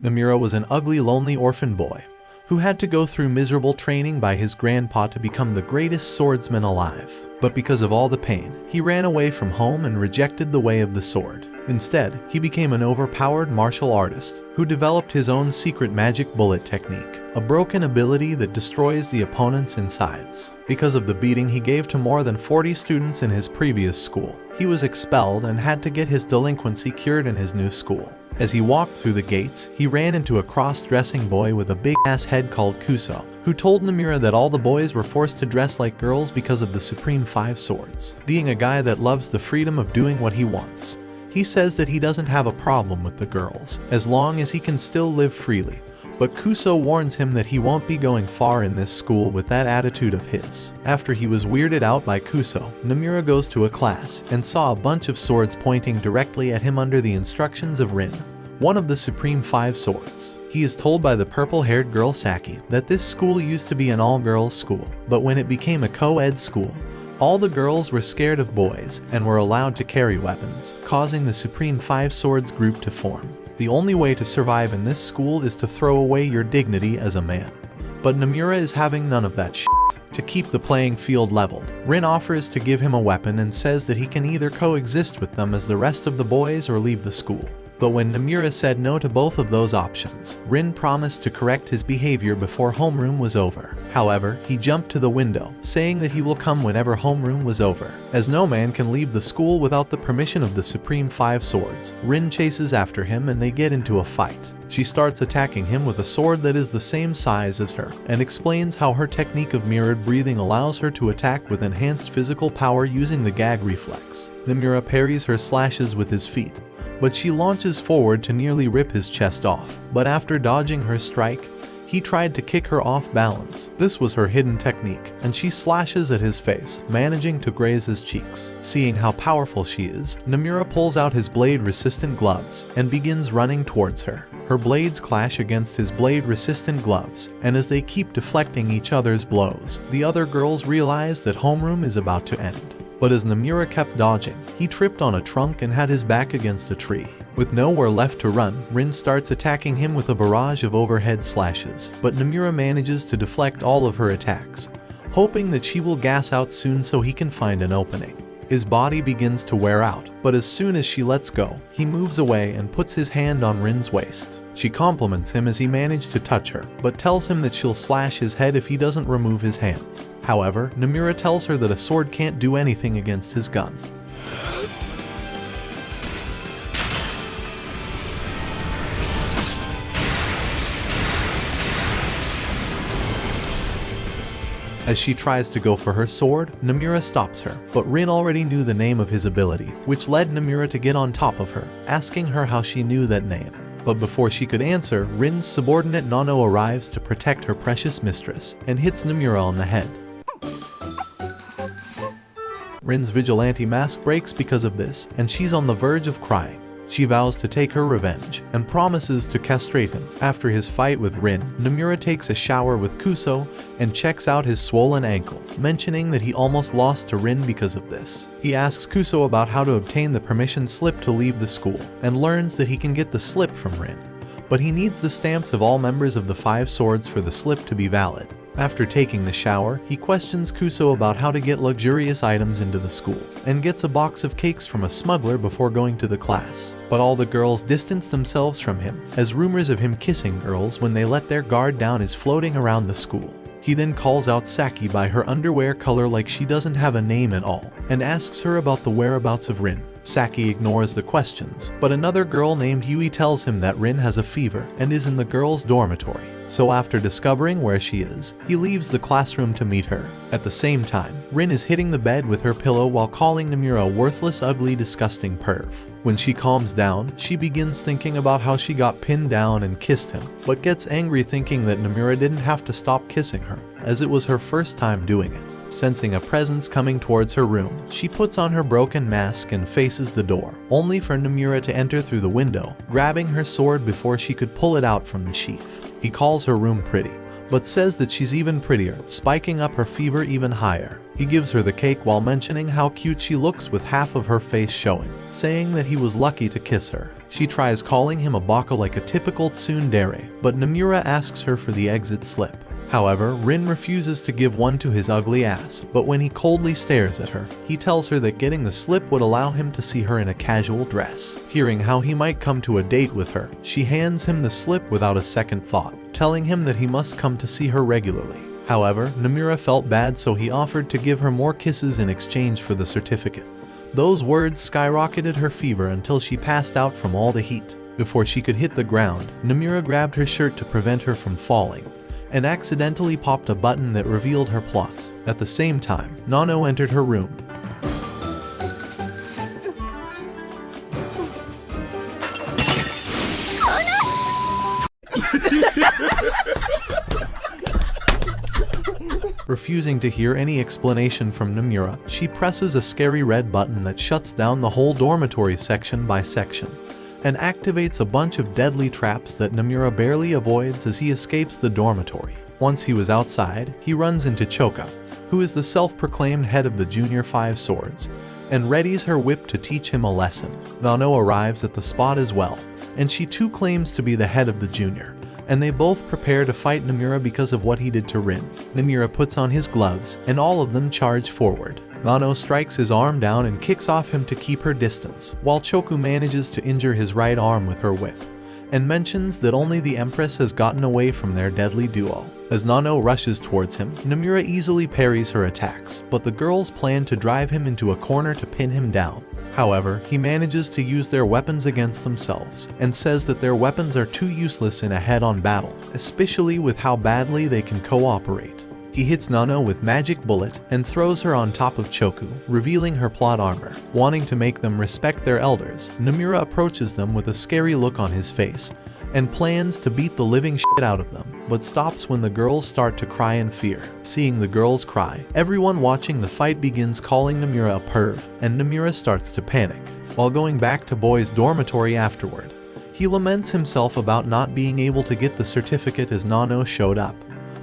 Nomura was an ugly, lonely orphan boy who had to go through miserable training by his grandpa to become the greatest swordsman alive. But because of all the pain, he ran away from home and rejected the way of the sword. Instead, he became an overpowered martial artist who developed his own secret magic bullet technique, a broken ability that destroys the opponent's insides. Because of the beating he gave to more than 40 students in his previous school, he was expelled and had to get his delinquency cured in his new school. As he walked through the gates, he ran into a cross-dressing boy with a big-ass head called Kuso, who told Nomura that all the boys were forced to dress like girls because of the Supreme 5 Swords. Being a guy that loves the freedom of doing what he wants, he says that he doesn't have a problem with the girls, as long as he can still live freely. But Kuso warns him that he won't be going far in this school with that attitude of his. After he was weirded out by Kuso, Nomura goes to a class and saw a bunch of swords pointing directly at him under the instructions of Rin, one of the Supreme 5 Swords. He is told by the purple-haired girl Saki that this school used to be an all-girls school, but when it became a co-ed school, all the girls were scared of boys and were allowed to carry weapons, causing the Supreme 5 Swords group to form. The only way to survive in this school is to throw away your dignity as a man. But Nomura is having none of that shit. To keep the playing field leveled, Rin offers to give him a weapon and says that he can either coexist with them as the rest of the boys or leave the school. But when Nomura said no to both of those options, Rin promised to correct his behavior before homeroom was over. However, he jumped to the window, saying that he will come whenever homeroom was over. As no man can leave the school without the permission of the Supreme 5 Swords, Rin chases after him and they get into a fight. She starts attacking him with a sword that is the same size as her, and explains how her technique of mirrored breathing allows her to attack with enhanced physical power using the gag reflex. Nomura parries her slashes with his feet, but she launches forward to nearly rip his chest off. But after dodging her strike, he tried to kick her off balance. This was her hidden technique, and she slashes at his face, managing to graze his cheeks. Seeing how powerful she is, Nomura pulls out his blade-resistant gloves and begins running towards her. Her blades clash against his blade-resistant gloves, and as they keep deflecting each other's blows, the other girls realize that homeroom is about to end. But as Nomura kept dodging, he tripped on a trunk and had his back against a tree. With nowhere left to run, Rin starts attacking him with a barrage of overhead slashes, but Nomura manages to deflect all of her attacks, hoping that she will gas out soon so he can find an opening. His body begins to wear out, but as soon as she lets go, he moves away and puts his hand on Rin's waist. She compliments him as he managed to touch her, but tells him that she'll slash his head if he doesn't remove his hand. However, Nomura tells her that a sword can't do anything against his gun. As she tries to go for her sword, Nomura stops her, but Rin already knew the name of his ability, which led Nomura to get on top of her, asking her how she knew that name. But before she could answer, Rin's subordinate Nano arrives to protect her precious mistress, and hits Nomura on the head. Rin's vigilante mask breaks because of this, and she's on the verge of crying. She vows to take her revenge, and promises to castrate him. After his fight with Rin, Nomura takes a shower with Kuso, and checks out his swollen ankle, mentioning that he almost lost to Rin because of this. He asks Kuso about how to obtain the permission slip to leave the school, and learns that he can get the slip from Rin. But he needs the stamps of all members of the 5 Swords for the slip to be valid. After taking the shower, he questions Kuso about how to get luxurious items into the school, and gets a box of cakes from a smuggler before going to the class. But all the girls distance themselves from him, as rumors of him kissing girls when they let their guard down is floating around the school. He then calls out Saki by her underwear color like she doesn't have a name at all, and asks her about the whereabouts of Rin. Saki ignores the questions, but another girl named Yui tells him that Rin has a fever and is in the girls' dormitory. So after discovering where she is, he leaves the classroom to meet her. At the same time, Rin is hitting the bed with her pillow while calling Nomura a worthless, ugly, disgusting perv. When she calms down, she begins thinking about how she got pinned down and kissed him, but gets angry thinking that Nomura didn't have to stop kissing her, as it was her first time doing it. Sensing a presence coming towards her room, she puts on her broken mask and faces the door, only for Nomura to enter through the window, grabbing her sword before she could pull it out from the sheath. He calls her room pretty, but says that she's even prettier, spiking up her fever even higher. He gives her the cake while mentioning how cute she looks with half of her face showing, saying that he was lucky to kiss her. She tries calling him a baka like a typical tsundere, but Nomura asks her for the exit slip. However, Rin refuses to give one to his ugly ass, but when he coldly stares at her, he tells her that getting the slip would allow him to see her in a casual dress. Hearing how he might come to a date with her, she hands him the slip without a second thought, telling him that he must come to see her regularly. However, Nomura felt bad, so he offered to give her more kisses in exchange for the certificate. Those words skyrocketed her fever until she passed out from all the heat. Before she could hit the ground, Nomura grabbed her shirt to prevent her from falling, and accidentally popped a button that revealed her plot. At the same time, Nano entered her room. Refusing to hear any explanation from Nomura, she presses a scary red button that shuts down the whole dormitory section by section, and activates a bunch of deadly traps that Nomura barely avoids as he escapes the dormitory. Once he was outside, he runs into Choka, who is the self-proclaimed head of the Junior 5 Swords, and readies her whip to teach him a lesson. Vano arrives at the spot as well, and she too claims to be the head of the junior, and they both prepare to fight Nomura because of what he did to Rin. Nomura puts on his gloves, and all of them charge forward. Vano strikes his arm down and kicks off him to keep her distance, while Choku manages to injure his right arm with her whip, and mentions that only the Empress has gotten away from their deadly duo. As Nano rushes towards him, Nomura easily parries her attacks, but the girls plan to drive him into a corner to pin him down. However, he manages to use their weapons against themselves, and says that their weapons are too useless in a head-on battle, especially with how badly they can cooperate. He hits Nano with Magic Bullet and throws her on top of Choku, revealing her plot armor. Wanting to make them respect their elders, Nomura approaches them with a scary look on his face, and plans to beat the living shit out of them, but stops when the girls start to cry in fear. Seeing the girls cry, everyone watching the fight begins calling Nomura a perv, and Nomura starts to panic. While going back to Boy's dormitory afterward, he laments himself about not being able to get the certificate as Nano showed up,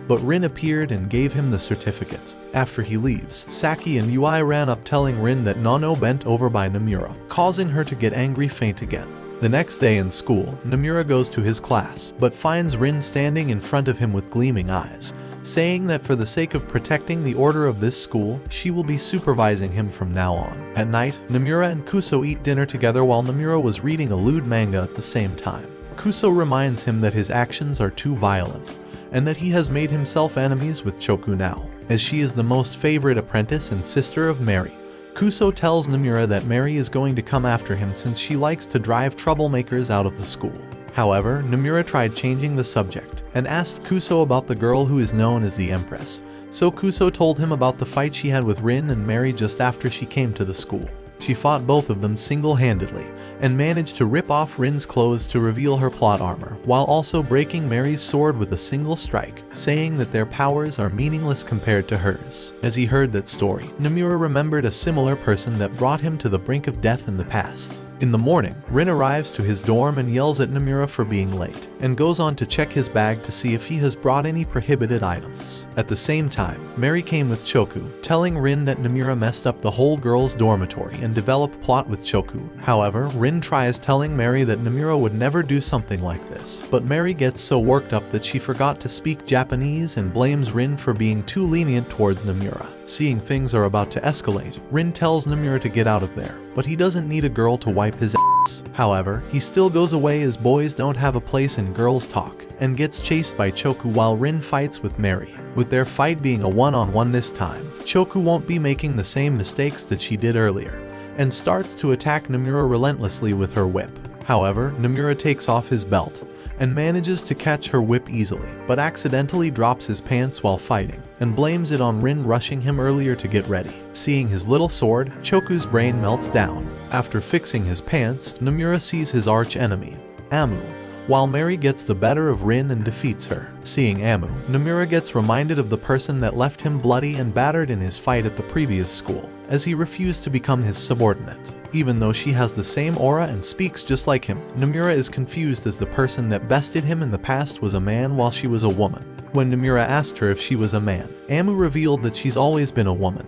but Rin appeared and gave him the certificate. After he leaves, Saki and Yui ran up telling Rin that Nano bent over by Nomura, causing her to get angry faint again. The next day in school, Nomura goes to his class, but finds Rin standing in front of him with gleaming eyes, saying that for the sake of protecting the order of this school, she will be supervising him from now on. At night, Nomura and Kuso eat dinner together while Nomura was reading a lewd manga at the same time. Kuso reminds him that his actions are too violent, and that he has made himself enemies with Choku now, as she is the most favorite apprentice and sister of Mary. Kuso tells Nomura that Mary is going to come after him since she likes to drive troublemakers out of the school. However, Nomura tried changing the subject and asked Kuso about the girl who is known as the Empress, so Kuso told him about the fight she had with Rin and Mary just after she came to the school. She fought both of them single-handedly and managed to rip off Rin's clothes to reveal her plot armor, while also breaking Mary's sword with a single strike, saying that their powers are meaningless compared to hers. As he heard that story, Nomura remembered a similar person that brought him to the brink of death in the past. In the morning, Rin arrives to his dorm and yells at Nomura for being late, and goes on to check his bag to see if he has brought any prohibited items. At the same time, Mary came with Choku, telling Rin that Nomura messed up the whole girls' dormitory and developed plot with Choku. However, Rin tries telling Mary that Nomura would never do something like this, but Mary gets so worked up that she forgot to speak Japanese and blames Rin for being too lenient towards Nomura. Seeing things are about to escalate, Rin tells Nomura to get out of there, but he doesn't need a girl to wipe his ass. However, he still goes away as boys don't have a place in girls' talk, and gets chased by Choku while Rin fights with Mary. With their fight being a one-on-one this time, Choku won't be making the same mistakes that she did earlier, and starts to attack Nomura relentlessly with her whip. However, Nomura takes off his belt, and manages to catch her whip easily, but accidentally drops his pants while fighting, and blames it on Rin rushing him earlier to get ready. Seeing his little sword, Choku's brain melts down. After fixing his pants, Nomura sees his arch enemy, Amu, while Mary gets the better of Rin and defeats her. Seeing Amu, Nomura gets reminded of the person that left him bloody and battered in his fight at the previous school, as he refused to become his subordinate. Even though she has the same aura and speaks just like him, Nomura is confused as the person that bested him in the past was a man while she was a woman. When Nomura asked her if she was a man, Amu revealed that she's always been a woman,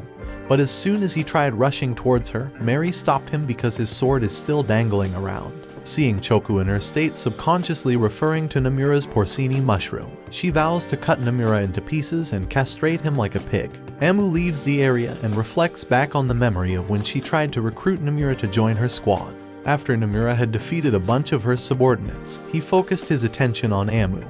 But as soon as he tried rushing towards her, Mary stopped him because his sword is still dangling around. Seeing Choku in her state, subconsciously referring to Nomura's porcini mushroom, she vows to cut Nomura into pieces and castrate him like a pig. Amu leaves the area and reflects back on the memory of when she tried to recruit Nomura to join her squad. After Nomura had defeated a bunch of her subordinates, he focused his attention on Amu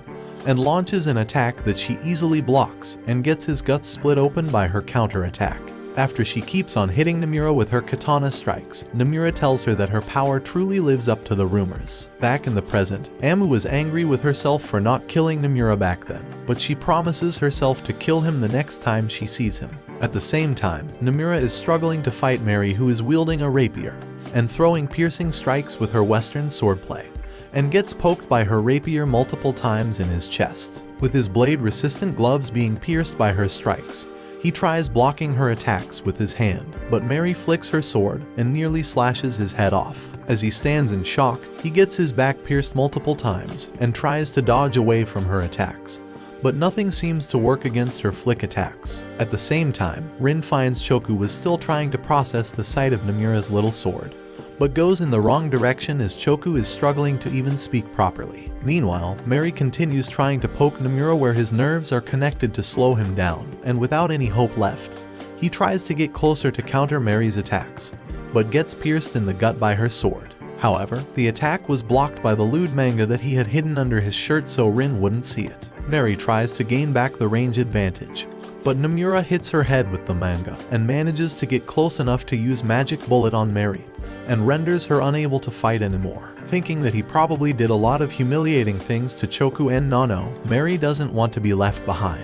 and launches an attack that she easily blocks and gets his guts split open by her counter-attack. After she keeps on hitting Nomura with her katana strikes, Nomura tells her that her power truly lives up to the rumors. Back in the present, Amu was angry with herself for not killing Nomura back then, but she promises herself to kill him the next time she sees him. At the same time, Nomura is struggling to fight Mary, who is wielding a rapier and throwing piercing strikes with her western swordplay, and gets poked by her rapier multiple times in his chest. With his blade-resistant gloves being pierced by her strikes, he tries blocking her attacks with his hand, but Mary flicks her sword and nearly slashes his head off. As he stands in shock, he gets his back pierced multiple times and tries to dodge away from her attacks, but nothing seems to work against her flick attacks. At the same time, Rin finds Choku was still trying to process the sight of Nomura's little sword, but goes in the wrong direction as Choku is struggling to even speak properly. Meanwhile, Mary continues trying to poke Nomura where his nerves are connected to slow him down, and without any hope left, he tries to get closer to counter Mary's attacks, but gets pierced in the gut by her sword. However, the attack was blocked by the lewd manga that he had hidden under his shirt so Rin wouldn't see it. Mary tries to gain back the range advantage, but Nomura hits her head with the manga and manages to get close enough to use magic bullet on Mary, and renders her unable to fight anymore. Thinking that he probably did a lot of humiliating things to Choku and Nano, Mary doesn't want to be left behind,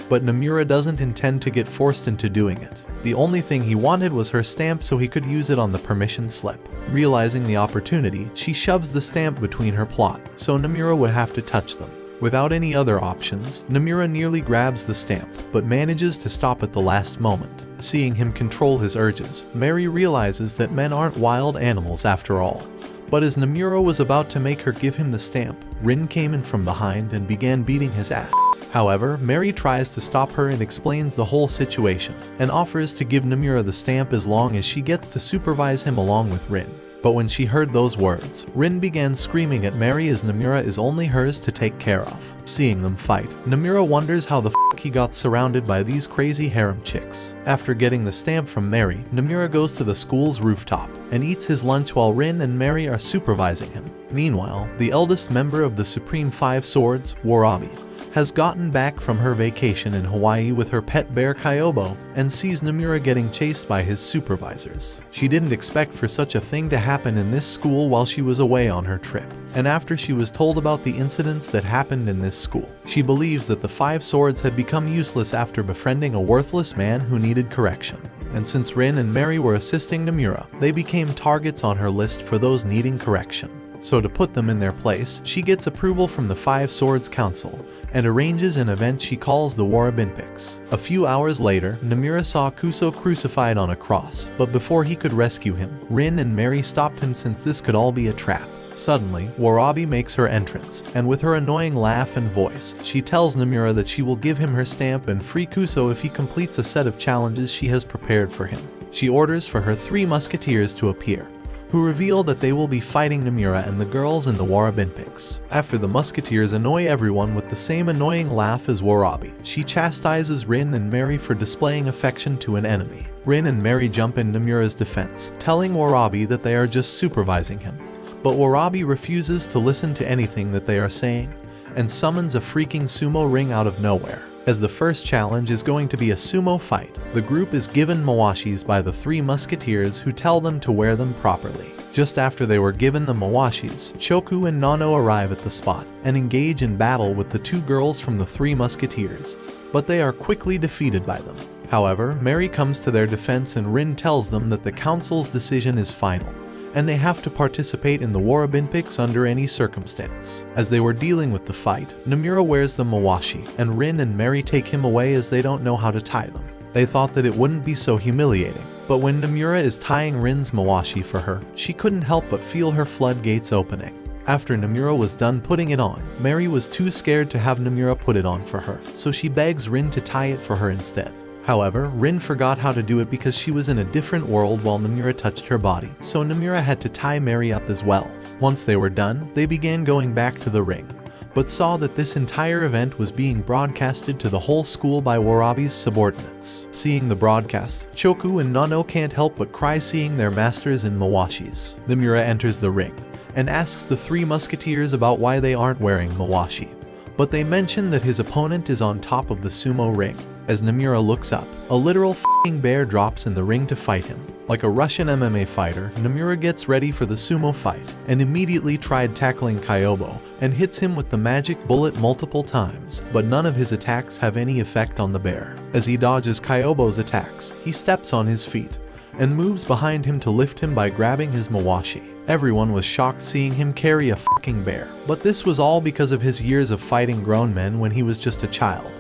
but Nomura doesn't intend to get forced into doing it. The only thing he wanted was her stamp so he could use it on the permission slip. Realizing the opportunity, she shoves the stamp between her plot, so Nomura would have to touch them. Without any other options, Nomura nearly grabs the stamp, but manages to stop at the last moment. Seeing him control his urges, Mary realizes that men aren't wild animals after all. But as Nomura was about to make her give him the stamp, Rin came in from behind and began beating his ass. However, Mary tries to stop her and explains the whole situation, and offers to give Nomura the stamp as long as she gets to supervise him along with Rin. But when she heard those words, Rin began screaming at Mary as Nomura is only hers to take care of. Seeing them fight, Nomura wonders how the f he got surrounded by these crazy harem chicks. After getting the stamp from Mary, Nomura goes to the school's rooftop and eats his lunch while Rin and Mary are supervising him. Meanwhile, the eldest member of the Supreme Five Swords, Warabi, has gotten back from her vacation in Hawaii with her pet bear Kyobo and sees Nomura getting chased by his supervisors. She didn't expect for such a thing to happen in this school while she was away on her trip, and after she was told about the incidents that happened in this school, she believes that the Five Swords had become useless after befriending a worthless man who needed correction. And since Rin and Mary were assisting Nomura, they became targets on her list for those needing correction. So to put them in their place, she gets approval from the Five Swords Council and arranges an event she calls the War Olympics. A few hours later, Nomura saw Kuso crucified on a cross, but before he could rescue him, Rin and Mary stopped him since this could all be a trap. Suddenly, Warabi makes her entrance, and with her annoying laugh and voice, she tells Nomura that she will give him her stamp and free Kuso if he completes a set of challenges she has prepared for him. She orders for her 3 musketeers to appear, who reveal that they will be fighting Nomura and the girls in the War Olympics. After the musketeers annoy everyone with the same annoying laugh as Warabi, she chastises Rin and Mary for displaying affection to an enemy. Rin and Mary jump in Nomura's defense, telling Warabi that they are just supervising him. But Warabi refuses to listen to anything that they are saying, and summons a freaking sumo ring out of nowhere. As the first challenge is going to be a sumo fight, the group is given mawashis by the 3 musketeers who tell them to wear them properly. Just after they were given the mawashis, Choku and Nano arrive at the spot and engage in battle with the 2 girls from the 3 musketeers, but they are quickly defeated by them. However, Mary comes to their defense and Rin tells them that the council's decision is final, and they have to participate in the War Olympics under any circumstance. As they were dealing with the fight, Nomura wears the mawashi, and Rin and Mary take him away as they don't know how to tie them. They thought that it wouldn't be so humiliating, but when Nomura is tying Rin's mawashi for her, she couldn't help but feel her floodgates opening. After Nomura was done putting it on, Mary was too scared to have Nomura put it on for her, so she begs Rin to tie it for her instead. However, Rin forgot how to do it because she was in a different world while Nomura touched her body, so Nomura had to tie Mary up as well. Once they were done, they began going back to the ring, but saw that this entire event was being broadcasted to the whole school by Warabi's subordinates. Seeing the broadcast, Choku and Nano can't help but cry seeing their masters in mawashis. Nomura enters the ring and asks the three musketeers about why they aren't wearing mawashi, but they mention that his opponent is on top of the sumo ring. As Nomura looks up, a literal f***ing bear drops in the ring to fight him. Like a Russian MMA fighter, Nomura gets ready for the sumo fight and immediately tried tackling Kyobo and hits him with the magic bullet multiple times, but none of his attacks have any effect on the bear. As he dodges Kyobo's attacks, he steps on his feet and moves behind him to lift him by grabbing his mawashi. Everyone was shocked seeing him carry a fucking bear, but this was all because of his years of fighting grown men when he was just a child,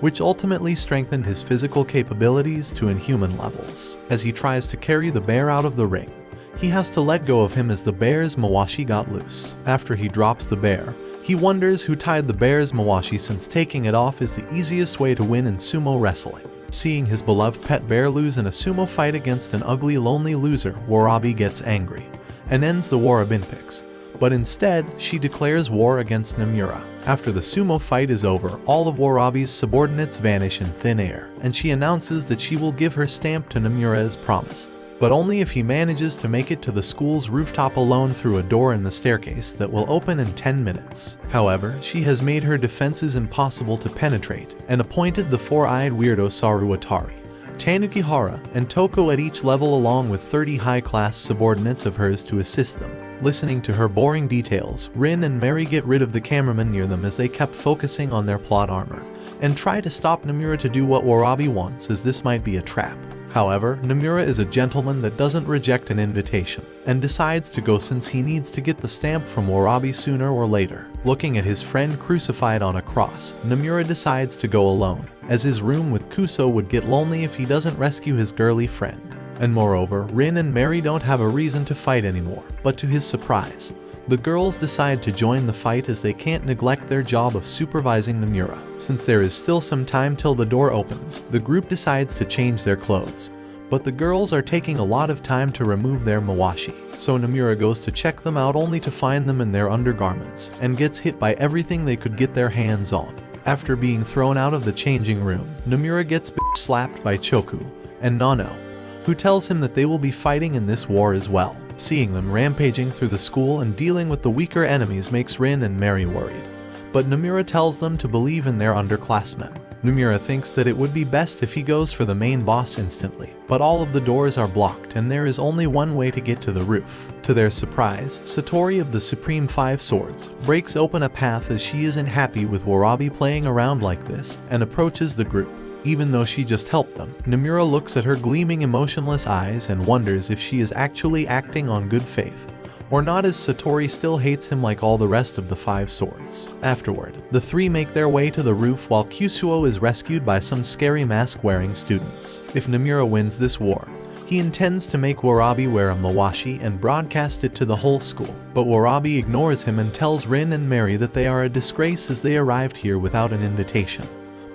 which ultimately strengthened his physical capabilities to inhuman levels. As he tries to carry the bear out of the ring, he has to let go of him as the bear's mawashi got loose. After he drops the bear, he wonders who tied the bear's mawashi since taking it off is the easiest way to win in sumo wrestling. Seeing his beloved pet bear lose in a sumo fight against an ugly, lonely loser, Warabi gets angry and ends the War Olympics, but instead she declares war against Nomura. After the sumo fight is over, all of Warabi's subordinates vanish in thin air, and she announces that she will give her stamp to Nomura as promised, but only if he manages to make it to the school's rooftop alone through a door in the staircase that will open in 10 minutes. However, she has made her defenses impossible to penetrate and appointed the four-eyed weirdo Saruwatari, Tanukihara, and Toko at each level along with 30 high-class subordinates of hers to assist them. Listening to her boring details, Rin and Mary get rid of the cameraman near them as they kept focusing on their plot armor, and try to stop Nomura to do what Warabi wants, as this might be a trap. However, Nomura is a gentleman that doesn't reject an invitation, and decides to go since he needs to get the stamp from Warabi sooner or later. Looking at his friend crucified on a cross, Nomura decides to go alone, as his room with Kuso would get lonely if he doesn't rescue his girly friend. And moreover, Rin and Mary don't have a reason to fight anymore, but to his surprise, the girls decide to join the fight as they can't neglect their job of supervising Nomura. Since there is still some time till the door opens, the group decides to change their clothes, but the girls are taking a lot of time to remove their mawashi, so Nomura goes to check them out only to find them in their undergarments, and gets hit by everything they could get their hands on. After being thrown out of the changing room, Nomura gets slapped by Choku and Nano, who tells him that they will be fighting in this war as well. Seeing them rampaging through the school and dealing with the weaker enemies makes Rin and Mary worried, but Nomura tells them to believe in their underclassmen. Nomura thinks that it would be best if he goes for the main boss instantly, but all of the doors are blocked and there is only one way to get to the roof. To their surprise, Satori of the Supreme Five Swords breaks open a path as she isn't happy with Warabi playing around like this and approaches the group. Even though she just helped them, Nomura looks at her gleaming emotionless eyes and wonders if she is actually acting on good faith, or not, as Satori still hates him like all the rest of the Five Swords. Afterward, the three make their way to the roof while Kusuo is rescued by some scary mask-wearing students. If Nomura wins this war, he intends to make Warabi wear a mawashi and broadcast it to the whole school, but Warabi ignores him and tells Rin and Mary that they are a disgrace as they arrived here without an invitation.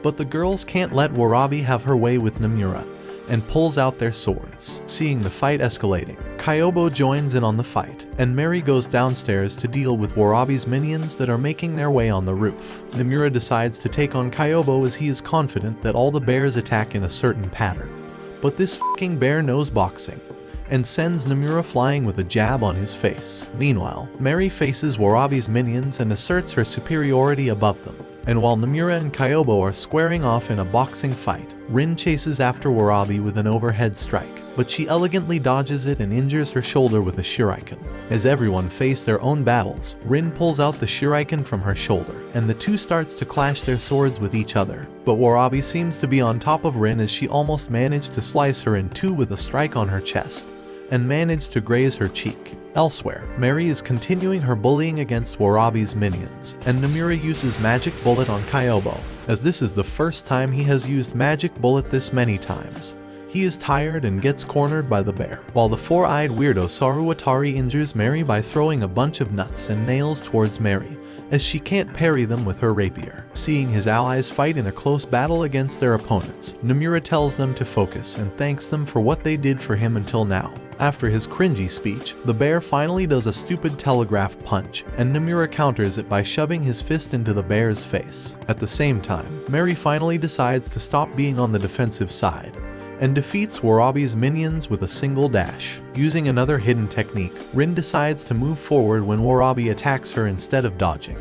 But the girls can't let Warabi have her way with Nomura, and pulls out their swords. Seeing the fight escalating, Kyobo joins in on the fight, and Mary goes downstairs to deal with Warabi's minions that are making their way on the roof. Nomura decides to take on Kyobo as he is confident that all the bears attack in a certain pattern, but this fucking bear knows boxing, and sends Nomura flying with a jab on his face. Meanwhile, Mary faces Warabi's minions and asserts her superiority above them. And while Nomura and Kyobo are squaring off in a boxing fight, Rin chases after Warabi with an overhead strike, but she elegantly dodges it and injures her shoulder with a shuriken. As everyone face their own battles, Rin pulls out the shuriken from her shoulder, and the two starts to clash their swords with each other. But Warabi seems to be on top of Rin as she almost managed to slice her in two with a strike on her chest, and managed to graze her cheek. Elsewhere, Mary is continuing her bullying against Warabi's minions, and Nomura uses Magic Bullet on Kyobo, as this is the first time he has used Magic Bullet this many times. He is tired and gets cornered by the bear, while the four-eyed weirdo Saruwatari injures Mary by throwing a bunch of nuts and nails towards Mary, as she can't parry them with her rapier. Seeing his allies fight in a close battle against their opponents, Nomura tells them to focus and thanks them for what they did for him until now. After his cringy speech, the bear finally does a stupid telegraph punch, and Nomura counters it by shoving his fist into the bear's face. At the same time, Mary finally decides to stop being on the defensive side and defeats Warabi's minions with a single dash. Using another hidden technique, Rin decides to move forward when Warabi attacks her instead of dodging,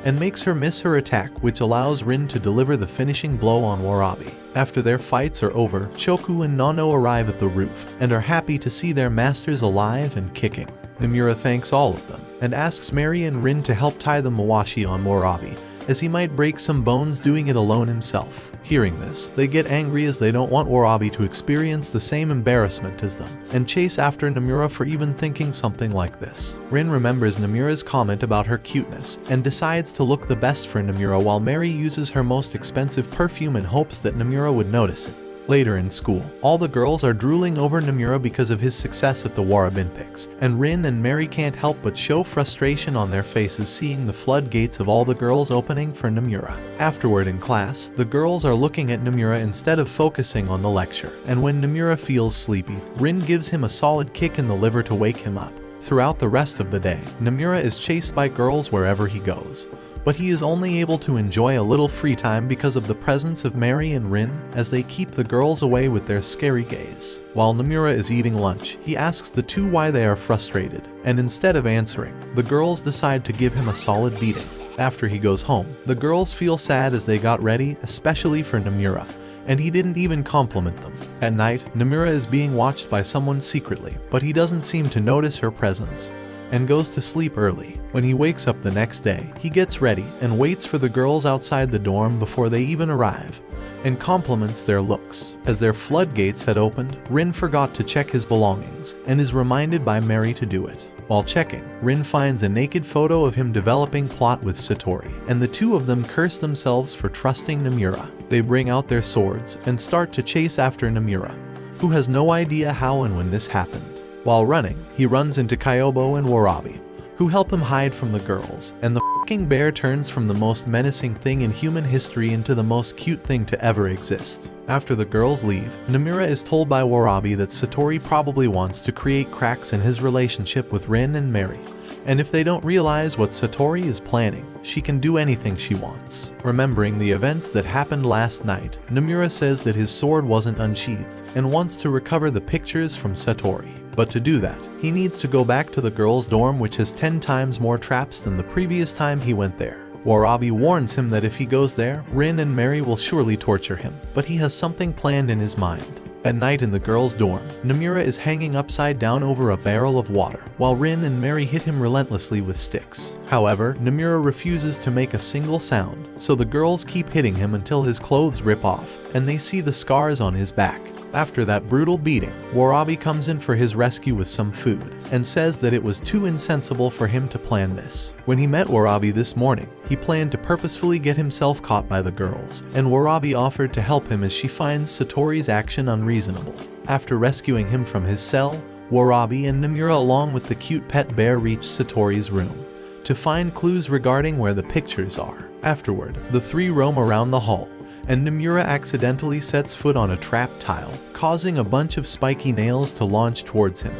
and makes her miss her attack, which allows Rin to deliver the finishing blow on Warabi. After their fights are over, Choku and Nano arrive at the roof and are happy to see their masters alive and kicking. Nomura thanks all of them and asks Mary and Rin to help tie the mawashi on Warabi, as he might break some bones doing it alone himself. Hearing this, they get angry as they don't want Warabi to experience the same embarrassment as them, and chase after Nomura for even thinking something like this. Rin remembers Nomura's comment about her cuteness, and decides to look the best for Nomura while Mary uses her most expensive perfume in hopes that Nomura would notice it. Later in school, all the girls are drooling over Nomura because of his success at the Warabinpics, and Rin and Mary can't help but show frustration on their faces seeing the floodgates of all the girls opening for Nomura. Afterward in class, the girls are looking at Nomura instead of focusing on the lecture, and when Nomura feels sleepy, Rin gives him a solid kick in the liver to wake him up. Throughout the rest of the day, Nomura is chased by girls wherever he goes, but he is only able to enjoy a little free time because of the presence of Mary and Rin as they keep the girls away with their scary gaze. While Nomura is eating lunch, he asks the two why they are frustrated, and instead of answering, the girls decide to give him a solid beating. After he goes home, the girls feel sad as they got ready, especially for Nomura, and he didn't even compliment them. At night, Nomura is being watched by someone secretly, but he doesn't seem to notice her presence, and goes to sleep early. When he wakes up the next day, he gets ready and waits for the girls outside the dorm before they even arrive, and compliments their looks. As their floodgates had opened, Rin forgot to check his belongings, and is reminded by Mary to do it. While checking, Rin finds a naked photo of him developing plot with Satori, and the two of them curse themselves for trusting Nomura. They bring out their swords and start to chase after Nomura, who has no idea how and when this happened. While running, he runs into Kyobo and Warabi, who help him hide from the girls, and the f***ing bear turns from the most menacing thing in human history into the most cute thing to ever exist. After the girls leave, Nomura is told by Warabi that Satori probably wants to create cracks in his relationship with Rin and Mary, and if they don't realize what Satori is planning, she can do anything she wants. Remembering the events that happened last night, Nomura says that his sword wasn't unsheathed, and wants to recover the pictures from Satori. But to do that, he needs to go back to the girls' dorm, which has 10 times more traps than the previous time he went there. Warabi warns him that if he goes there, Rin and Mary will surely torture him, but he has something planned in his mind. At night in the girls' dorm, Nomura is hanging upside down over a barrel of water, while Rin and Mary hit him relentlessly with sticks. However, Nomura refuses to make a single sound, so the girls keep hitting him until his clothes rip off, and they see the scars on his back. After that brutal beating, Warabi comes in for his rescue with some food, and says that it was too insensible for him to plan this. When he met Warabi this morning, he planned to purposefully get himself caught by the girls, and Warabi offered to help him as she finds Satori's action unreasonable. After rescuing him from his cell, Warabi and Nomura along with the cute pet bear reach Satori's room to find clues regarding where the pictures are. Afterward, the three roam around the hall, and Nomura accidentally sets foot on a trap tile, causing a bunch of spiky nails to launch towards him,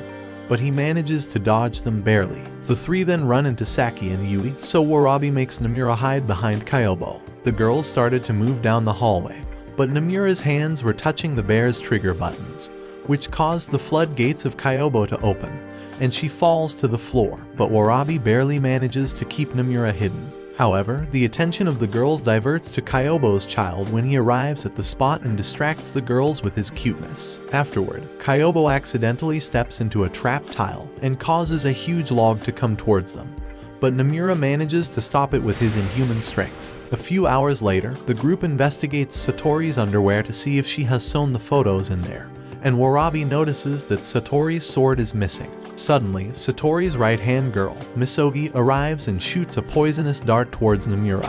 but he manages to dodge them barely. The three then run into Saki and Yui, so Warabi makes Nomura hide behind Kyobo. The girls started to move down the hallway, but Nomura's hands were touching the bear's trigger buttons, which caused the floodgates of Kyobo to open, and she falls to the floor, but Warabi barely manages to keep Nomura hidden. However, the attention of the girls diverts to Kyobo's child when he arrives at the spot and distracts the girls with his cuteness. Afterward, Kyobo accidentally steps into a trap tile and causes a huge log to come towards them, but Nomura manages to stop it with his inhuman strength. A few hours later, the group investigates Satori's underwear to see if she has sewn the photos in there, and Warabi notices that Satori's sword is missing. Suddenly, Satori's right-hand girl, Misogi, arrives and shoots a poisonous dart towards Nomura,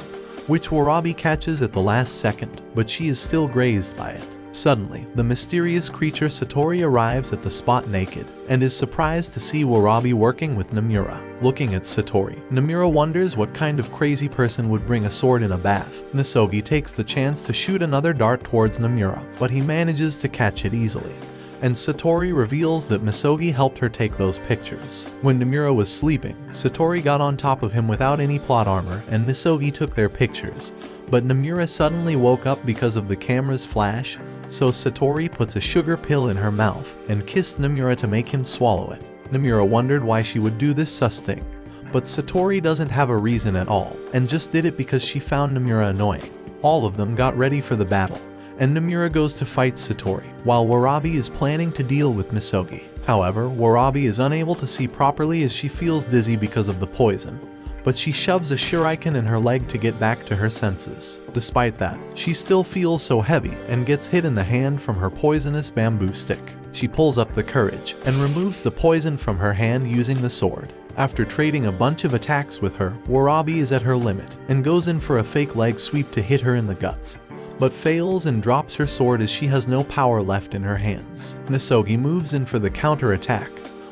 which Warabi catches at the last second, but she is still grazed by it. Suddenly, the mysterious creature Satori arrives at the spot naked, and is surprised to see Warabi working with Nomura. Looking at Satori, Nomura wonders what kind of crazy person would bring a sword in a bath. Misogi takes the chance to shoot another dart towards Nomura, but he manages to catch it easily. And Satori reveals that Misogi helped her take those pictures. When Nomura was sleeping, Satori got on top of him without any plot armor, and Misogi took their pictures. But Nomura suddenly woke up because of the camera's flash, so Satori puts a sugar pill in her mouth and kissed Nomura to make him swallow it. Nomura wondered why she would do this sus thing, but Satori doesn't have a reason at all, and just did it because she found Nomura annoying. All of them got ready for the battle, and Nomura goes to fight Satori, while Warabi is planning to deal with Misogi. However, Warabi is unable to see properly as she feels dizzy because of the poison, but she shoves a shuriken in her leg to get back to her senses. Despite that, she still feels so heavy and gets hit in the hand from her poisonous bamboo stick. She pulls up the courage and removes the poison from her hand using the sword. After trading a bunch of attacks with her, Warabi is at her limit and goes in for a fake leg sweep to hit her in the guts, but fails and drops her sword as she has no power left in her hands. Misogi moves in for the counter-attack,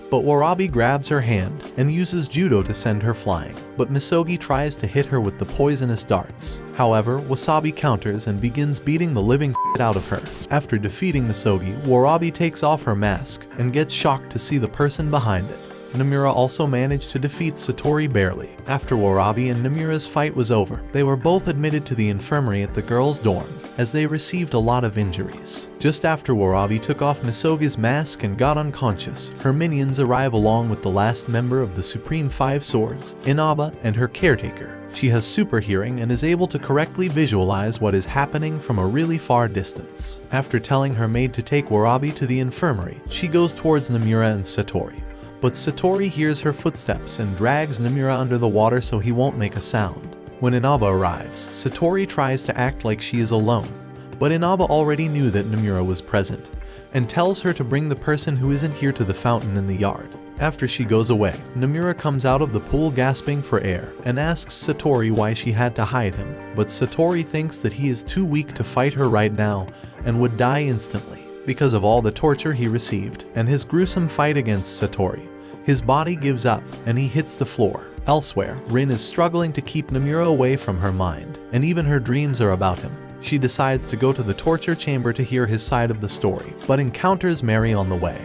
but Warabi grabs her hand and uses judo to send her flying, but Misogi tries to hit her with the poisonous darts. However, Wasabi counters and begins beating the living shit out of her. After defeating Misogi, Warabi takes off her mask and gets shocked to see the person behind it. Nomura also managed to defeat Satori barely. After Warabi and Nomura's fight was over, they were both admitted to the infirmary at the girls' dorm, as they received a lot of injuries. Just after Warabi took off Misogi's mask and got unconscious, her minions arrive along with the last member of the Supreme Five Swords, Inaba, and her caretaker. She has super hearing and is able to correctly visualize what is happening from a really far distance. After telling her maid to take Warabi to the infirmary, she goes towards Nomura and Satori. But Satori hears her footsteps and drags Nomura under the water so he won't make a sound. When Inaba arrives, Satori tries to act like she is alone, but Inaba already knew that Nomura was present, and tells her to bring the person who isn't here to the fountain in the yard. After she goes away, Nomura comes out of the pool gasping for air, and asks Satori why she had to hide him, but Satori thinks that he is too weak to fight her right now, and would die instantly. Because of all the torture he received, and his gruesome fight against Satori, his body gives up, and he hits the floor. Elsewhere, Rin is struggling to keep Nomura away from her mind, and even her dreams are about him. She decides to go to the torture chamber to hear his side of the story, but encounters Mary on the way,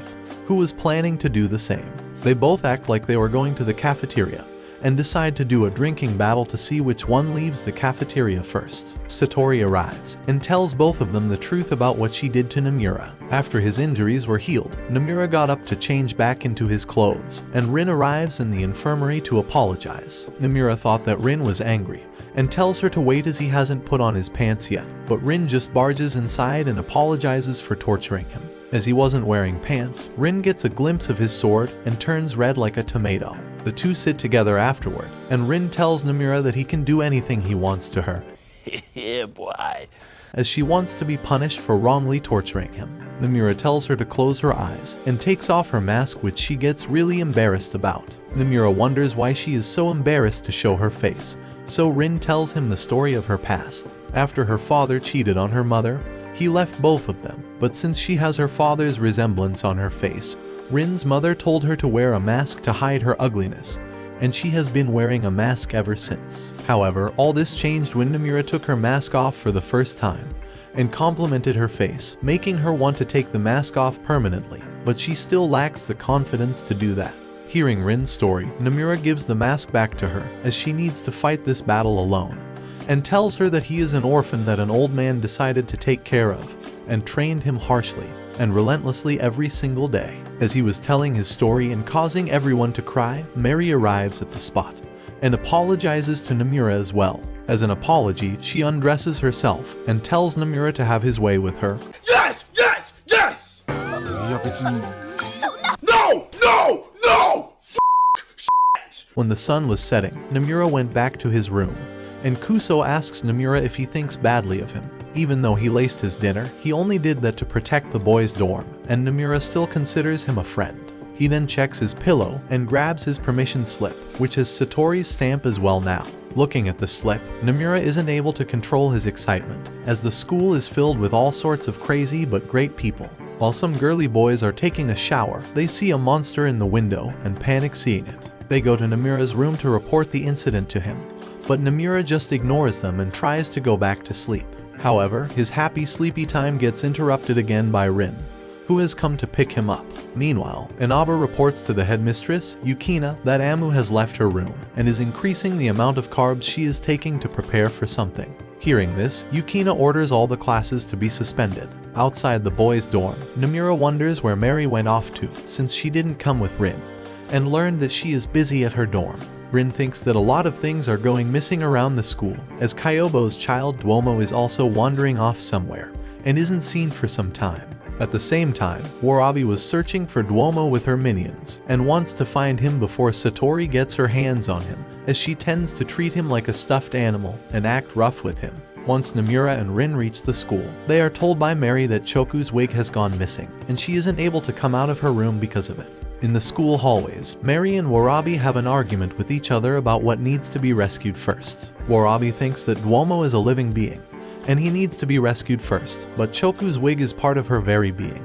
who was planning to do the same. They both act like they were going to the cafeteria, and decide to do a drinking battle to see which one leaves the cafeteria first. Satori arrives, and tells both of them the truth about what she did to Nomura. After his injuries were healed, Nomura got up to change back into his clothes, and Rin arrives in the infirmary to apologize. Nomura thought that Rin was angry, and tells her to wait as he hasn't put on his pants yet, but Rin just barges inside and apologizes for torturing him. As he wasn't wearing pants, Rin gets a glimpse of his sword and turns red like a tomato. The two sit together afterward, and Rin tells Nomura that he can do anything he wants to her. Yeah, boy. As she wants to be punished for wrongly torturing him. Nomura tells her to close her eyes and takes off her mask, which she gets really embarrassed about. Nomura wonders why she is so embarrassed to show her face, so Rin tells him the story of her past. After her father cheated on her mother, he left both of them, but since she has her father's resemblance on her face, Rin's mother told her to wear a mask to hide her ugliness, and she has been wearing a mask ever since. However, all this changed when Nomura took her mask off for the first time, and complimented her face, making her want to take the mask off permanently, but she still lacks the confidence to do that. Hearing Rin's story, Nomura gives the mask back to her, as she needs to fight this battle alone, and tells her that he is an orphan that an old man decided to take care of, and trained him harshly and relentlessly every single day. As he was telling his story and causing everyone to cry, Mary arrives at the spot, and apologizes to Nomura as well. As an apology, she undresses herself, and tells Nomura to have his way with her. Yes! Yes! Yes! No! No! No! Shit! When the sun was setting, Nomura went back to his room, and Kuso asks Nomura if he thinks badly of him. Even though he laced his dinner, he only did that to protect the boys' dorm, and Nomura still considers him a friend. He then checks his pillow and grabs his permission slip, which has Satori's stamp as well now. Looking at the slip, Nomura isn't able to control his excitement, as the school is filled with all sorts of crazy but great people. While some girly boys are taking a shower, they see a monster in the window and panic seeing it. They go to Nomura's room to report the incident to him, but Nomura just ignores them and tries to go back to sleep. However, his happy sleepy time gets interrupted again by Rin, who has come to pick him up. Meanwhile, Inaba reports to the headmistress, Yukina, that Amu has left her room and is increasing the amount of carbs she is taking to prepare for something. Hearing this, Yukina orders all the classes to be suspended. Outside the boys' dorm, Nomura wonders where Mary went off to since she didn't come with Rin, and learned that she is busy at her dorm. Rin thinks that a lot of things are going missing around the school, as Kyobo's child Duomo is also wandering off somewhere and isn't seen for some time. At the same time, Warabi was searching for Duomo with her minions and wants to find him before Satori gets her hands on him, as she tends to treat him like a stuffed animal and act rough with him. Once Nomura and Rin reach the school, they are told by Mary that Choku's wig has gone missing, and she isn't able to come out of her room because of it. In the school hallways, Mary and Warabi have an argument with each other about what needs to be rescued first. Warabi thinks that Duomo is a living being, and he needs to be rescued first, but Choku's wig is part of her very being,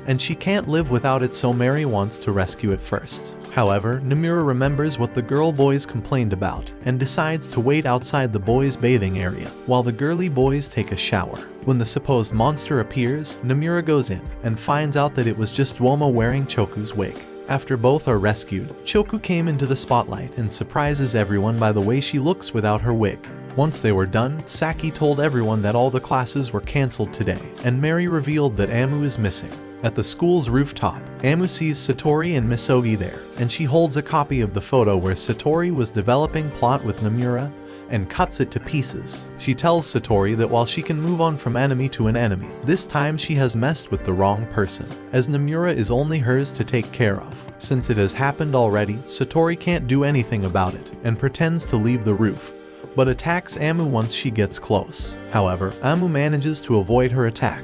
and she can't live without it, so Mary wants to rescue it first. However, Nomura remembers what the girl boys complained about and decides to wait outside the boys' bathing area while the girly boys take a shower. When the supposed monster appears, Nomura goes in and finds out that it was just Duomo wearing Choku's wig. After both are rescued, Choku came into the spotlight and surprises everyone by the way she looks without her wig. Once they were done, Saki told everyone that all the classes were cancelled today, and Mary revealed that Amu is missing. At the school's rooftop, Amu sees Satori and Misogi there, and she holds a copy of the photo where Satori was developing plot with Nomura and cuts it to pieces. She tells Satori that while she can move on from enemy to an enemy, this time she has messed with the wrong person, as Nomura is only hers to take care of. Since it has happened already, Satori can't do anything about it and pretends to leave the roof, but attacks Amu once she gets close. However, Amu manages to avoid her attack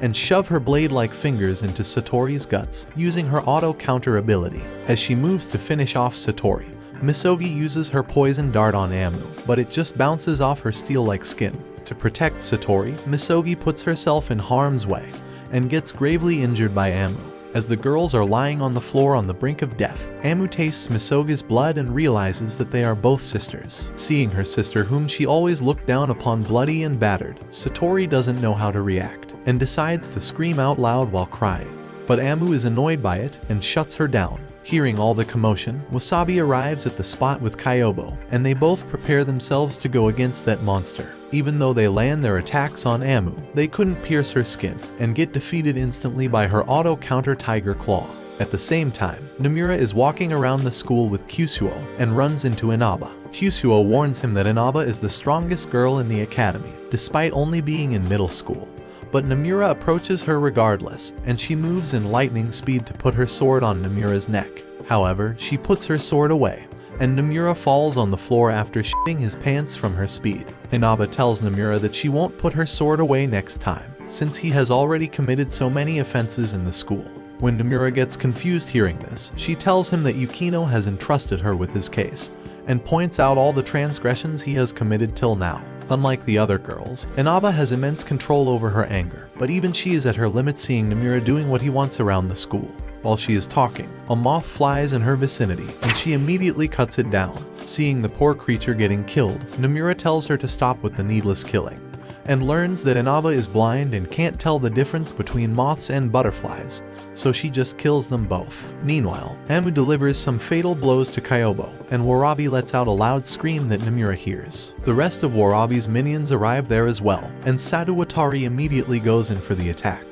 and shove her blade-like fingers into Satori's guts using her auto-counter ability. As she moves to finish off Satori, Misogi uses her poison dart on Amu, but it just bounces off her steel-like skin. To protect Satori, Misogi puts herself in harm's way and gets gravely injured by Amu. As the girls are lying on the floor on the brink of death, Amu tastes Misogi's blood and realizes that they are both sisters. Seeing her sister, whom she always looked down upon, bloody and battered, Satori doesn't know how to react and decides to scream out loud while crying. But Amu is annoyed by it and shuts her down. Hearing all the commotion, Wasabi arrives at the spot with Kyobo, and they both prepare themselves to go against that monster. Even though they land their attacks on Amu, they couldn't pierce her skin, and get defeated instantly by her auto-counter Tiger Claw. At the same time, Nomura is walking around the school with Kyusuo and runs into Inaba. Kyusuo warns him that Inaba is the strongest girl in the academy, despite only being in middle school. But Nomura approaches her regardless, and she moves in lightning speed to put her sword on Nomura's neck. However, she puts her sword away, and Nomura falls on the floor after shitting his pants from her speed. Inaba tells Nomura that she won't put her sword away next time, since he has already committed so many offenses in the school. When Nomura gets confused hearing this, she tells him that Yukino has entrusted her with his case, and points out all the transgressions he has committed till now. Unlike the other girls, Inaba has immense control over her anger, but even she is at her limit, seeing Nomura doing what he wants around the school. While she is talking, a moth flies in her vicinity, and she immediately cuts it down. Seeing the poor creature getting killed, Nomura tells her to stop with the needless killing, and learns that Inaba is blind and can't tell the difference between moths and butterflies, so she just kills them both. Meanwhile, Amu delivers some fatal blows to Kyobo, and Warabi lets out a loud scream that Nomura hears. The rest of Warabi's minions arrive there as well, and Saduwatari immediately goes in for the attack,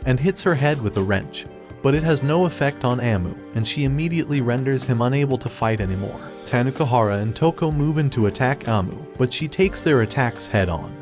and hits her head with a wrench, but it has no effect on Amu, and she immediately renders him unable to fight anymore. Tanukahara and Toko move in to attack Amu, but she takes their attacks head-on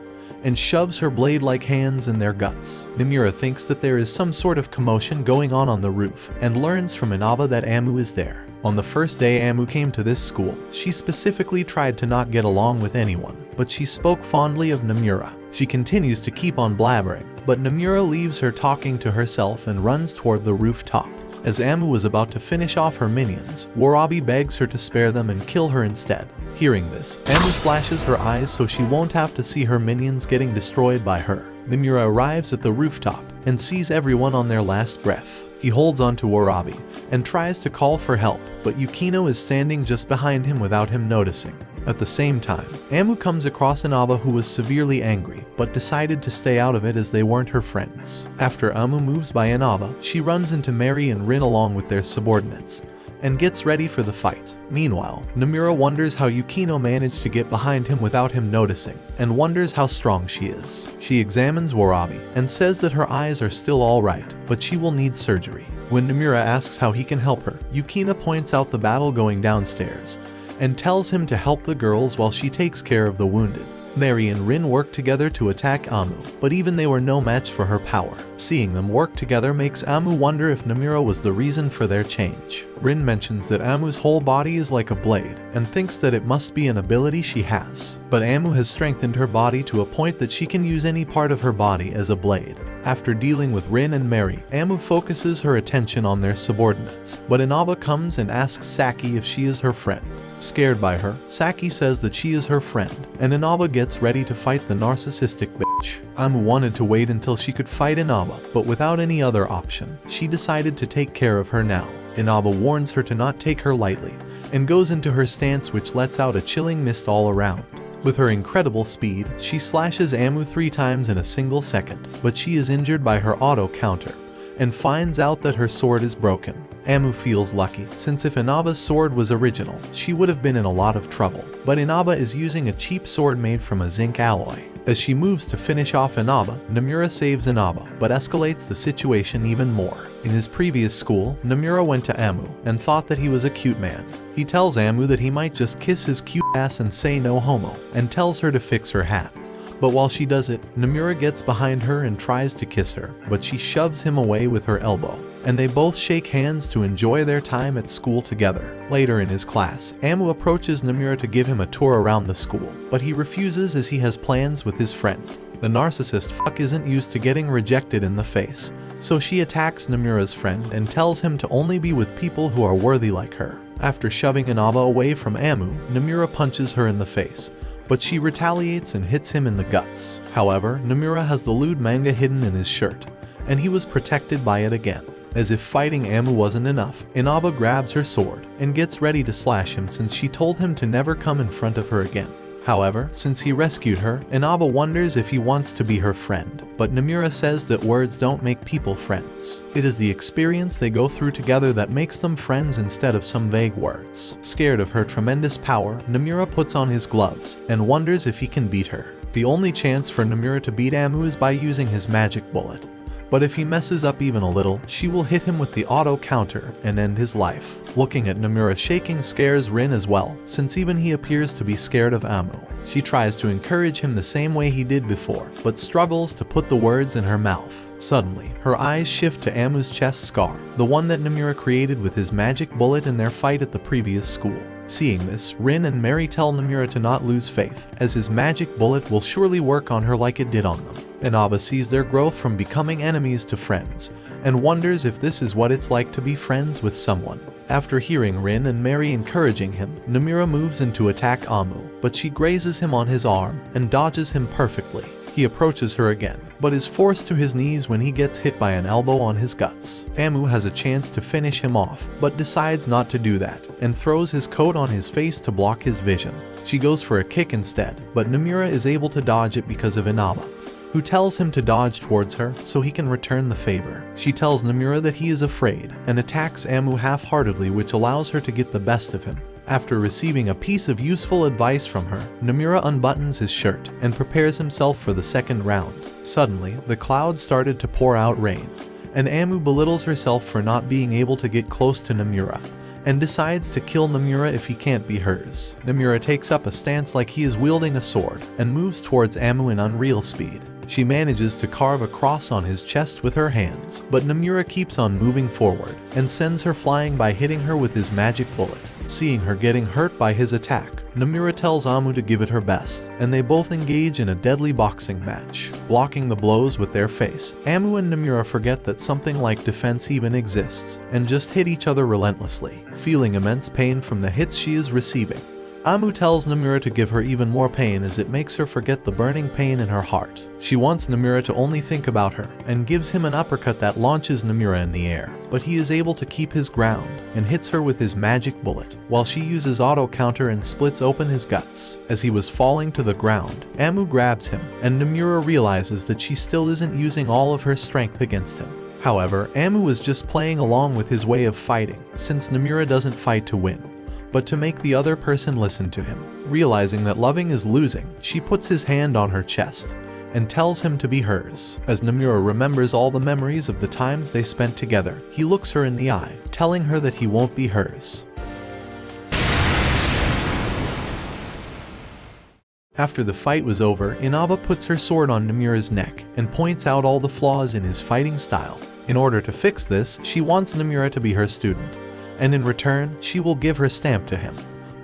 and shoves her blade-like hands in their guts. Nomura thinks that there is some sort of commotion going on the roof, and learns from Inaba that Amu is there. On the first day Amu came to this school, she specifically tried to not get along with anyone, but she spoke fondly of Nomura. She continues to keep on blabbering, but Nomura leaves her talking to herself and runs toward the rooftop. As Amu was about to finish off her minions, Warabi begs her to spare them and kill her instead. Hearing this, Amu slashes her eyes so she won't have to see her minions getting destroyed by her. Nomura arrives at the rooftop and sees everyone on their last breath. He holds on to Warabi and tries to call for help, but Yukino is standing just behind him without him noticing. At the same time, Amu comes across Inaba who was severely angry, but decided to stay out of it as they weren't her friends. After Amu moves by Inaba, she runs into Mary and Rin along with their subordinates, and gets ready for the fight. Meanwhile, Nomura wonders how Yukino managed to get behind him without him noticing, and wonders how strong she is. She examines Warabi and says that her eyes are still alright, but she will need surgery. When Nomura asks how he can help her, Yukino points out the battle going downstairs, and tells him to help the girls while she takes care of the wounded. Mary and Rin work together to attack Amu, but even they were no match for her power. Seeing them work together makes Amu wonder if Nomura was the reason for their change. Rin mentions that Amu's whole body is like a blade, and thinks that it must be an ability she has. But Amu has strengthened her body to a point that she can use any part of her body as a blade. After dealing with Rin and Mary, Amu focuses her attention on their subordinates, but Inaba comes and asks Saki if she is her friend. Scared by her, Saki says that she is her friend, and Inaba gets ready to fight the narcissistic bitch. Amu wanted to wait until she could fight Inaba, but without any other option, she decided to take care of her now. Inaba warns her to not take her lightly, and goes into her stance which lets out a chilling mist all around. With her incredible speed, she slashes Amu 3 times in a single second, but she is injured by her auto counter, and finds out that her sword is broken. Amu feels lucky, since if Inaba's sword was original, she would have been in a lot of trouble. But Inaba is using a cheap sword made from a zinc alloy. As she moves to finish off Inaba, Nomura saves Inaba, but escalates the situation even more. In his previous school, Nomura went to Amu, and thought that he was a cute man. He tells Amu that he might just kiss his cute ass and say no homo, and tells her to fix her hat. But while she does it, Nomura gets behind her and tries to kiss her, but she shoves him away with her elbow, and they both shake hands to enjoy their time at school together. Later in his class, Amu approaches Nomura to give him a tour around the school, but he refuses as he has plans with his friend. The narcissist fuck isn't used to getting rejected in the face, so she attacks Nomura's friend and tells him to only be with people who are worthy like her. After shoving Inaba away from Amu, Nomura punches her in the face, but she retaliates and hits him in the guts. However, Nomura has the lewd manga hidden in his shirt, and he was protected by it again. As if fighting Amu wasn't enough, Inaba grabs her sword and gets ready to slash him since she told him to never come in front of her again. However, since he rescued her, Inaba wonders if he wants to be her friend, but Nomura says that words don't make people friends. It is the experience they go through together that makes them friends instead of some vague words. Scared of her tremendous power, Nomura puts on his gloves and wonders if he can beat her. The only chance for Nomura to beat Amu is by using his magic bullet. But if he messes up even a little, she will hit him with the auto counter and end his life. Looking at Nomura shaking scares Rin as well, since even he appears to be scared of Amu. She tries to encourage him the same way he did before, but struggles to put the words in her mouth. Suddenly, her eyes shift to Amu's chest scar, the one that Nomura created with his magic bullet in their fight at the previous school. Seeing this, Rin and Mary tell Nomura to not lose faith, as his magic bullet will surely work on her like it did on them. Inaba sees their growth from becoming enemies to friends, and wonders if this is what it's like to be friends with someone. After hearing Rin and Mary encouraging him, Nomura moves in to attack Amu, but she grazes him on his arm and dodges him perfectly. He approaches her again, but is forced to his knees when he gets hit by an elbow on his guts. Amu has a chance to finish him off, but decides not to do that, and throws his coat on his face to block his vision. She goes for a kick instead, but Nomura is able to dodge it because of Inaba, who tells him to dodge towards her so he can return the favor. She tells Nomura that he is afraid, and attacks Amu half-heartedly, which allows her to get the best of him. After receiving a piece of useful advice from her, Nomura unbuttons his shirt and prepares himself for the second round. Suddenly, the clouds started to pour out rain, and Amu belittles herself for not being able to get close to Nomura, and decides to kill Nomura if he can't be hers. Nomura takes up a stance like he is wielding a sword, and moves towards Amu in unreal speed. She manages to carve a cross on his chest with her hands, but Nomura keeps on moving forward, and sends her flying by hitting her with his magic bullet. Seeing her getting hurt by his attack, Nomura tells Amu to give it her best, and they both engage in a deadly boxing match. Blocking the blows with their face, Amu and Nomura forget that something like defense even exists, and just hit each other relentlessly, feeling immense pain from the hits she is receiving. Amu tells Nomura to give her even more pain as it makes her forget the burning pain in her heart. She wants Nomura to only think about her, and gives him an uppercut that launches Nomura in the air, but he is able to keep his ground, and hits her with his magic bullet, while she uses auto counter and splits open his guts. As he was falling to the ground, Amu grabs him, and Nomura realizes that she still isn't using all of her strength against him. However, Amu is just playing along with his way of fighting, since Nomura doesn't fight to win, but to make the other person listen to him. Realizing that loving is losing, she puts his hand on her chest and tells him to be hers. As Nomura remembers all the memories of the times they spent together, he looks her in the eye, telling her that he won't be hers. After the fight was over, Inaba puts her sword on Nomura's neck and points out all the flaws in his fighting style. In order to fix this, she wants Nomura to be her student, and in return, she will give her stamp to him.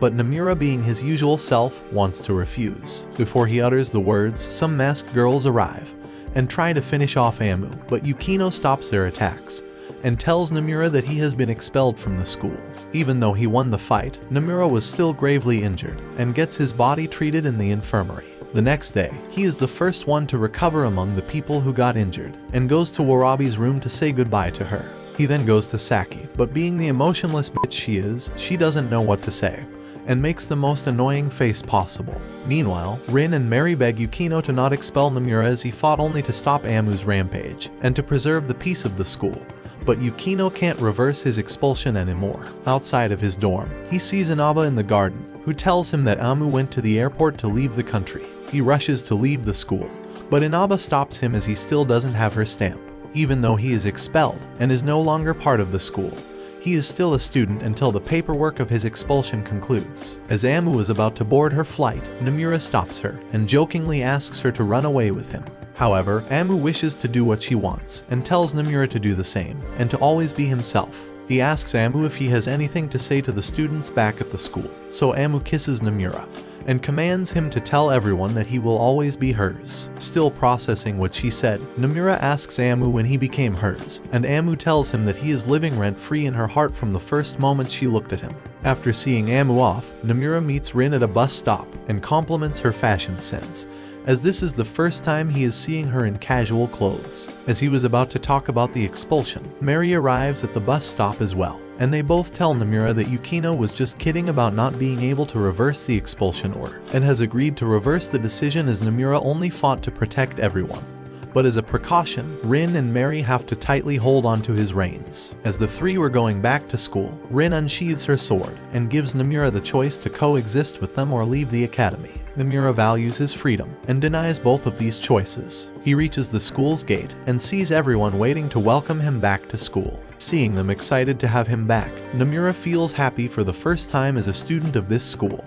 But Nomura, being his usual self, wants to refuse. Before he utters the words, some masked girls arrive and try to finish off Amu, but Yukino stops their attacks and tells Nomura that he has been expelled from the school. Even though he won the fight, Nomura was still gravely injured and gets his body treated in the infirmary. The next day, he is the first one to recover among the people who got injured and goes to Warabi's room to say goodbye to her. He then goes to Saki, but being the emotionless bitch she is, she doesn't know what to say, and makes the most annoying face possible. Meanwhile, Rin and Mary beg Yukino to not expel Nomura as he fought only to stop Amu's rampage, and to preserve the peace of the school. But Yukino can't reverse his expulsion anymore. Outside of his dorm, he sees Inaba in the garden, who tells him that Amu went to the airport to leave the country. He rushes to leave the school, but Inaba stops him as he still doesn't have her stamp. Even though he is expelled and is no longer part of the school, he is still a student until the paperwork of his expulsion concludes. As Amu is about to board her flight, Nomura stops her and jokingly asks her to run away with him. However, Amu wishes to do what she wants and tells Nomura to do the same and to always be himself. He asks Amu if he has anything to say to the students back at the school, so Amu kisses Nomura and commands him to tell everyone that he will always be hers. Still processing what she said, Nomura asks Amu when he became hers, and Amu tells him that he is living rent-free in her heart from the first moment she looked at him. After seeing Amu off, Nomura meets Rin at a bus stop and compliments her fashion sense, as this is the first time he is seeing her in casual clothes. As he was about to talk about the expulsion, Mary arrives at the bus stop as well, and they both tell Nomura that Yukino was just kidding about not being able to reverse the expulsion order, and has agreed to reverse the decision as Nomura only fought to protect everyone. But as a precaution, Rin and Mary have to tightly hold onto his reins. As the three were going back to school, Rin unsheathes her sword and gives Nomura the choice to coexist with them or leave the academy. Nomura values his freedom and denies both of these choices. He reaches the school's gate and sees everyone waiting to welcome him back to school. Seeing them excited to have him back, Nomura feels happy for the first time as a student of this school.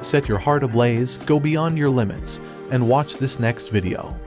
Set your heart ablaze, go beyond your limits, and watch this next video.